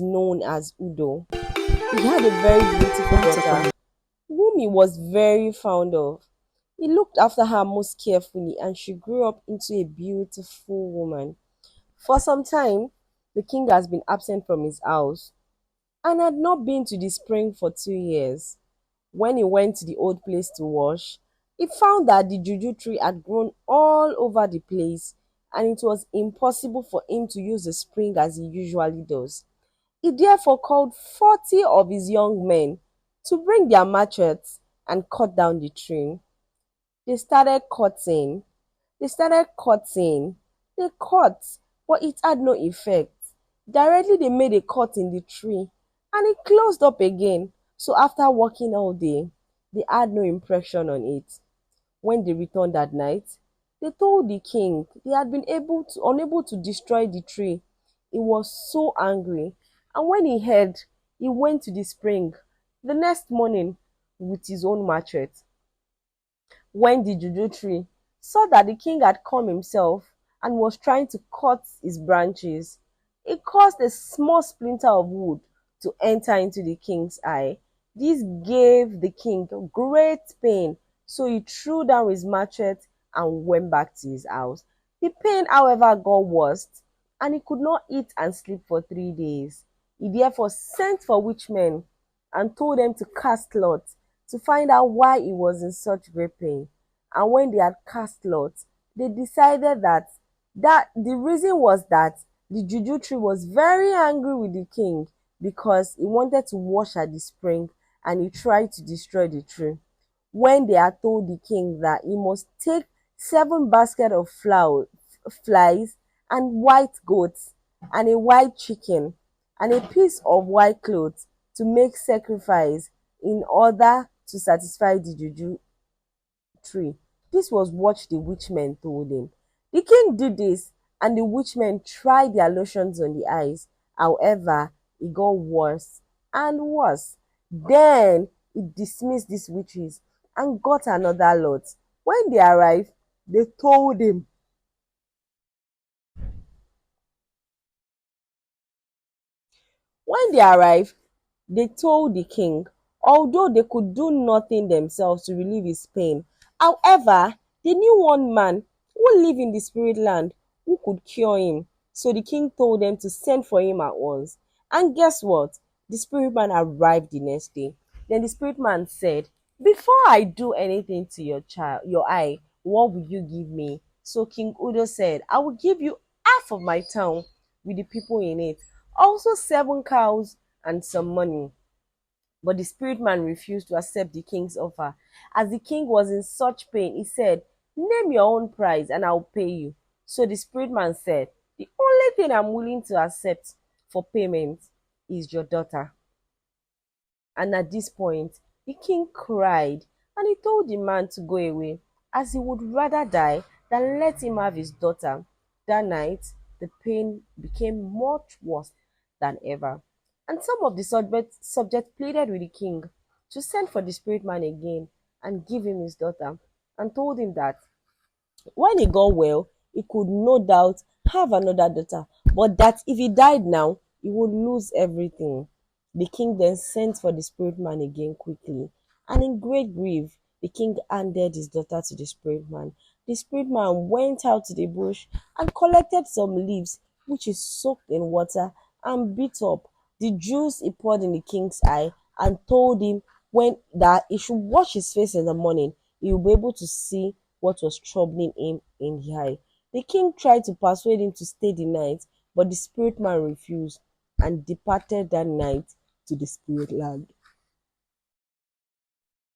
known as Udo. He had a very beautiful daughter whom he was very fond of. He looked after her most carefully and she grew up into a beautiful woman. For some time, the king has been absent from his house and had not been to the spring for 2 years. When he went to the old place to wash, he found that the juju tree had grown all over the place and it was impossible for him to use the spring as he usually does. He therefore called 40 of his young men to bring their machetes and cut down the tree. They started cutting, they started cutting, they cut, but it had no effect. Directly they made a cut in the tree and it closed up again. So after working all day, they had no impression on it. When they returned at night, they told the king they had been unable to destroy the tree. He was so angry, and when he heard, he went to the spring the next morning with his own machete. When the juju tree saw that the king had come himself and was trying to cut his branches, it caused a small splinter of wood to enter into the king's eye. This gave the king great pain, so he threw down his machete and went back to his house. The pain, however, got worse, and he could not eat and sleep for 3 days. He therefore sent for witchmen and told them to cast lots to find out why he was in such great pain. And when they had cast lots, they decided that the reason was that the juju tree was very angry with the king because he wanted to wash at the spring and he tried to destroy the tree. When they had told the king that he must take 7 baskets of flies and white goats and a white chicken and a piece of white cloth to make sacrifice in order to satisfy the juju tree. This was what the witchmen told him. The king did this, and the witchmen tried their lotions on the eyes. However, it got worse and worse. Then he dismissed these witches and got another lot. When they arrived, they told him. When they arrived, they told the king, although they could do nothing themselves to relieve his pain, however, they knew one man who lived in the spirit land who could cure him. So the king told them to send for him at once. And guess what? The spirit man arrived the next day. Then the spirit man said, before I do anything to your eye, what will you give me? So King Udo said, I will give you half of my town with the people in it, also 7 cows and some money. But the spirit man refused to accept the king's offer. As the king was in such pain, he said, name your own price and I'll pay you. So the spirit man said, the only thing I'm willing to accept for payment is your daughter. And at this point, the king cried and he told the man to go away, as he would rather die than let him have his daughter. That night, the pain became much worse than ever. And some of the subjects pleaded with the king to send for the spirit man again and give him his daughter, and told him that when he got well, he could no doubt have another daughter, but that if he died now, he would lose everything. The king then sent for the spirit man again quickly, and in great grief, the king handed his daughter to the spirit man. The spirit man went out to the bush and collected some leaves, which he soaked in water and beat up. The juice he poured in the king's eye and told him when that he should wash his face in the morning. He will be able to see what was troubling him in the eye. The king tried to persuade him to stay the night, but the spirit man refused and departed that night to the spirit land.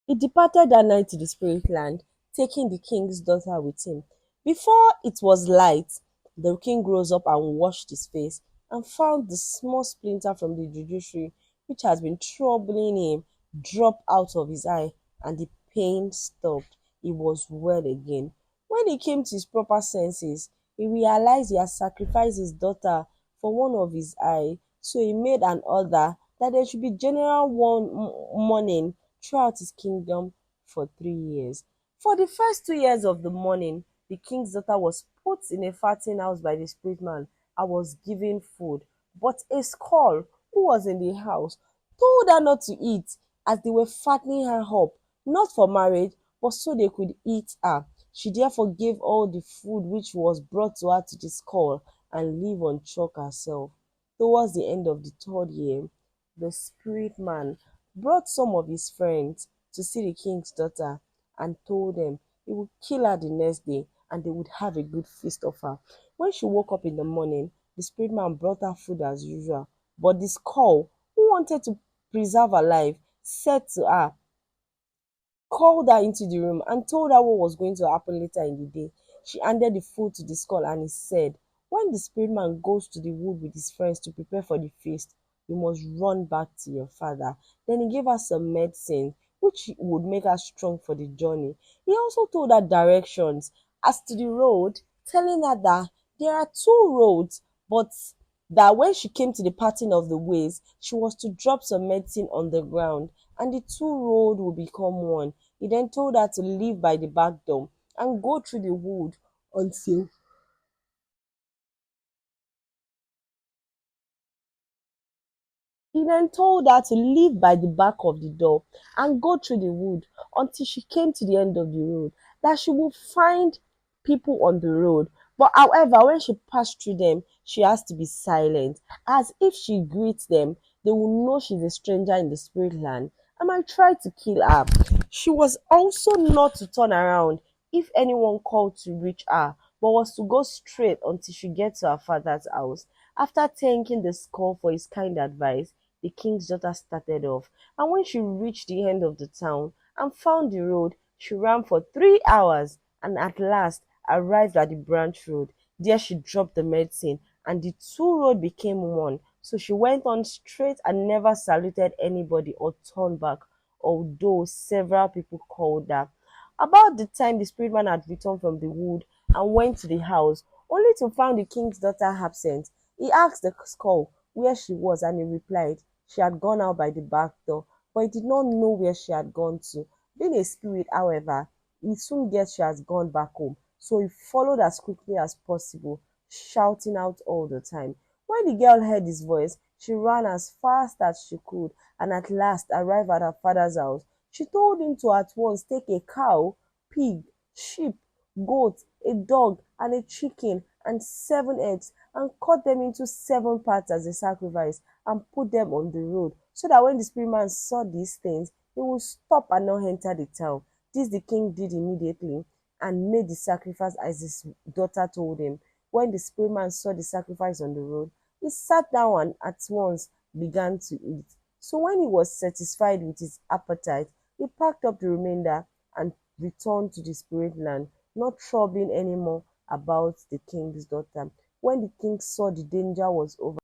He departed that night to the spirit land, taking the king's daughter with him. Before it was light, the king rose up and washed his face and found the small splinter from the juju tree, which has been troubling him, drop out of his eye, and the pain stopped. He was well again. When he came to his proper senses, he realized he had sacrificed his daughter for one of his eye, so he made an order that there should be general mourning throughout his kingdom for 3 years. For the first 2 years of the mourning, the king's daughter was put in a fattening house by the spirit man and was given food. But a skull who was in the house, told her not to eat as they were fattening her up, not for marriage, but so they could eat her. She therefore gave all the food which was brought to her to the skull and live on chalk herself. Towards the end of the third year, the spirit man brought some of his friends to see the king's daughter and told them he would kill her the next day and they would have a good feast of her. When she woke up in the morning, the spirit man brought her food as usual, but the skull, who wanted to preserve her life, said to her, called her into the room and told her what was going to happen later in the day. She handed the food to the skull and he said, when the spirit man goes to the wood with his friends to prepare for the feast, you must run back to your father. Then he gave her some medicine which would make her strong for the journey. He also told her directions as to the road, telling her that there are two roads, but that when she came to the parting of the ways, she was to drop some medicine on the ground and the two roads would become one. He then told her to leave by the back door and go through the wood until He then told her to leave by the back of the door and go through the wood until she came to the end of the road, that she would find people on the road. But however, when she passed through them, she has to be silent, as if she greets them, they will know she's a stranger in the spirit land and might try to kill her. She was also not to turn around if anyone called to reach her, but was to go straight until she gets to her father's house. After thanking the skull for his kind advice, the king's daughter started off, and when she reached the end of the town and found the road, she ran for 3 hours and at last arrived at the branch road. There she dropped the medicine, and the two roads became one. So she went on straight and never saluted anybody or turned back, although several people called her. About the time the spirit man had returned from the wood and went to the house, only to find the king's daughter absent. He asked the skull where she was, and he replied she had gone out by the back door, but he did not know where she had gone to. Being a spirit, however, he soon guessed she has gone back home, so he followed as quickly as possible, shouting out all the time. When the girl heard his voice, she ran as fast as she could and at last arrived at her father's house. She told him to at once take a cow, pig, sheep, goat, a dog, and a chicken, and 7 eggs, and cut them into 7 parts as a sacrifice, and put them on the road, so that when the spirit man saw these things, he would stop and not enter the town. This the king did immediately, and made the sacrifice as his daughter told him. When the spirit man saw the sacrifice on the road, he sat down and at once began to eat. So when he was satisfied with his appetite, he packed up the remainder and returned to the spirit land, not troubling any more about the king's daughter. When the king saw the danger was over,